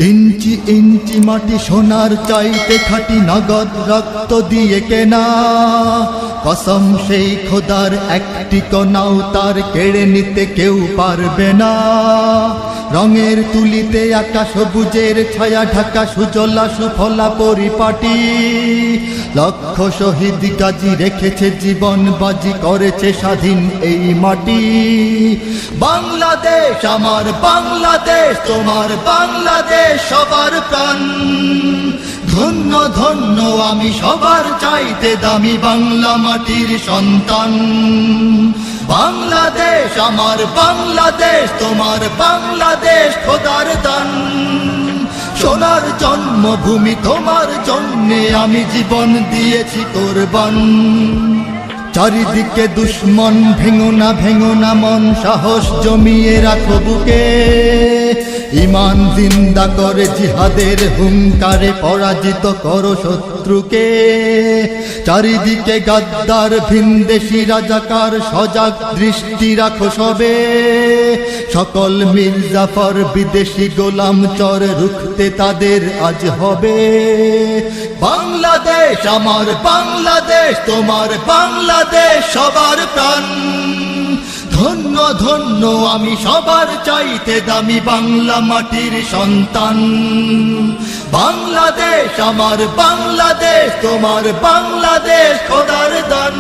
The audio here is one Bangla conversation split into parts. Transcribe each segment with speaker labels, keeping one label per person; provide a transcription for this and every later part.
Speaker 1: ইঞ্চি ইঞ্চি মাটি সোনার চাইতে খাঁটি, নগদ রক্ত দিয়ে কেনা। কসম সেই খোদার, একটি কণাও তার কেড়ে নিতে কেউ পারবে না। রঙের তুলিতে আকাশ সবুজের ছায়া ঢাকা, সুজলা সুফলা পরিপাটি। লক্ষ শহীদ গাজী রেখেছে জীবন বাজি, করেছে স্বাধীন এই মাটি। বাংলাদেশ আমার বাংলাদেশ, তোমার বাংলাদেশ সবার প্রাণ। ধন্য ধন্য আমি সবার চাইতে দামি বাংলা মাটির সন্তান। বাংলাদেশ আমার বাংলাদেশ, তোমার বাংলাদেশ খোদার দান। সোনার জন্মভূমি, তোমার জন্যে আমি জীবন দিয়েছি কোরবান। চারিদিকে দুশ্মন, ভেঙো না মন, সাহস জমিয়ে রাখো বুকে। ঈমান জিন্দা করে জিহাদের হুঙ্কারে, পরাজিত করো শত্রুকে। চারিদিকে গাদ্দার ভিনদেশি রাজাকার, সজাগ দৃষ্টি রাখো সবে। সকল মির্জাফর বিদেশি গোলাম চর, রুখতে তাদের আজ হবে। বাংলাদেশ আমার বাংলাদেশ, তোমার বাংলাদেশ সবার প্রাণ। ধন্য ধন্য আমি সবার চাইতে দামি বাংলা মাটির সন্তান। বাংলাদেশ আমার বাংলাদেশ, তোমার বাংলাদেশ খোদার দান।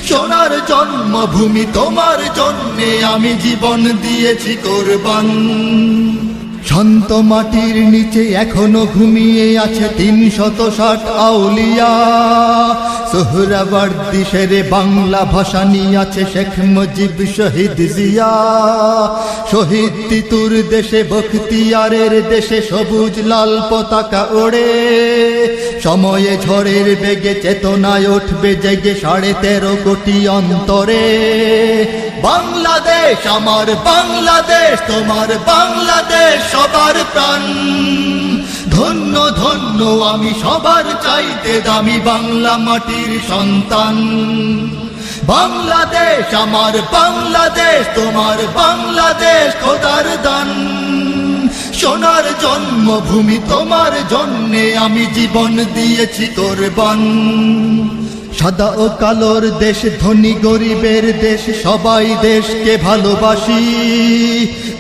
Speaker 1: সোনার জন্মভূমি, তোমার জন্যে আমি জীবন দিয়েছি কোরবান। শান্ত মাটির নিচে এখনো ঘুমিয়ে আছে ৩৬০ আউলিয়া। সোহরাওয়ার্দী শেরে বাংলা ভাষানি আছে শেখ মুজিব, শহীদ জিয়া। শহীদ তিতুর দেশে, বখতিয়ারের দেশে সবুজ লাল পতাকা ওড়ে। সময়ে ঝড়ের বেগে চেতনায় উঠবে জেগে ১৩.৫ কোটি অন্তরে। বাংলাদেশ আমার বাংলাদেশ, তোমার বাংলাদেশ সবার প্রাণ। ধন্য ধন্য আমি সবার চাইতে দামি বাংলা মাটির সন্তান। বাংলাদেশ আমার বাংলাদেশ, তোমার বাংলাদেশ খোদার দান। সোনার জন্মভূমি, তোমার জন্যে আমি জীবন দিয়েছি কোরবান। সাদা ও কালোর দেশ, ধনী গরিবের দেশ, সবাই দেশকে ভালোবাসি।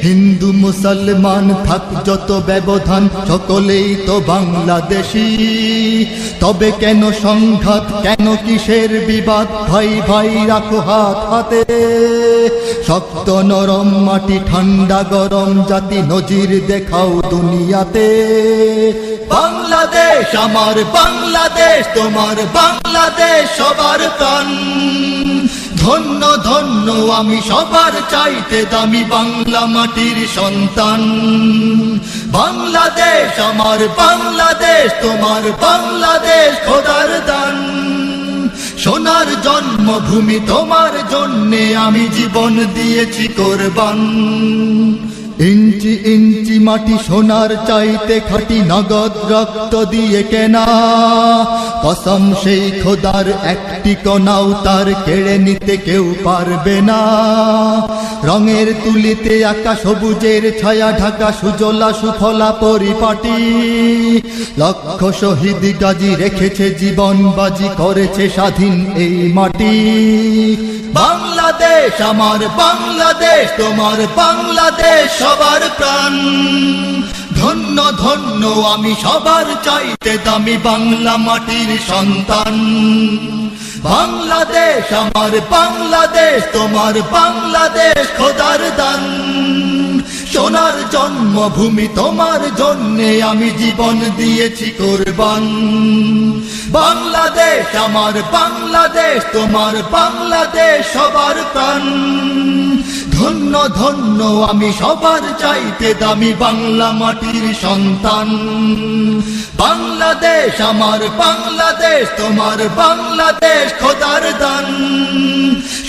Speaker 1: হিন্দু মুসলমান থাক যত ব্যবধান, সকলেই তো বাংলাদেশী। তবে কেন সংঘাত, কেন কিসের বিবাদ? ভাই ভাই রাখো হাত হাতে। শক্ত নরম মাটি, ঠান্ডা গরম জাতি, নজির দেখাও দুনিয়াতে। বাংলাদেশ আমার বাংলাদেশ, তোমার বাংলাদেশ সবার প্রাণ। ধন্য ধন্য আমি সবার চাইতে দামি বাংলা মাটির সন্তান। বাংলাদেশ আমার বাংলাদেশ, তোমার বাংলাদেশ খোদার দান। সোনার জন্মভূমি, তোমার জন্যে আমি জীবন দিয়েছি কোরবান। ইঞ্চি ইঞ্চি মাটি সোনার চাইতে খাঁটি, নগদ রক্ত দিয়ে কেনা। কসম সেই খোদার, একটি কণাও তার কেড়ে নিতে কেউ পারবে না। রঙের তুলিতে আকাশ সবুজের ছায়া ঢাকা, সুজলা সুফলা পরিপাটি। লক্ষ শহীদ গাজী রেখেছে জীবন বাজি, করেছে স্বাধীন এই মাটি। বাংলাদেশ আমার বাংলাদেশ, তোমার বাংলাদেশ সবার প্রাণ। ধন্য ধন্য আমি সবার চাইতে দামি বাংলা মাটির সন্তান। বাংলাদেশ আমার বাংলাদেশ, তোমার বাংলাদেশ খোদার দান। সোনার জন্মভূমি, তোমার জন্যে আমি জীবন দিয়েছি কোরবান। বাংলাদেশ আমার বাংলাদেশ, তোমার বাংলাদেশ সবার প্রাণ। ধন্য ধন্য আমি সবার চাইতে দামি বাংলা মাটির সন্তান। বাংলাদেশ আমার বাংলাদেশ, তোমার বাংলাদেশ খোদার দান।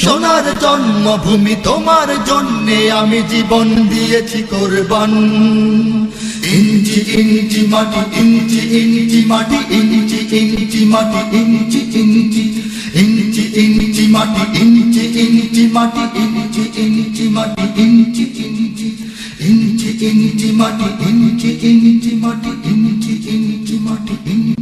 Speaker 1: সোনার জন্মভূমি, তোমার জন্যে আমি জীবন দিয়েছি কোরবান। ইঞ্চি ইঞ্চি মাটি, ইঞ্চি ইঞ্চি মাটি, ইঞ্চি ইঞ্চি মাটি, ইঞ্চি ইঞ্চি ইঞ্চি ইঞ্চি মাটি, ইঞ্চি ইঞ্চি মাটি, ইঞ্চি ইঞ্চি মাটি, ইঞ্চি ইঞ্চি ইঞ্চি ইঞ্চি মাটি, ইঞ্চি ইঞ্চি মাটি, ইঞ্চি ইঞ্চি মাটি, ইঞ্চি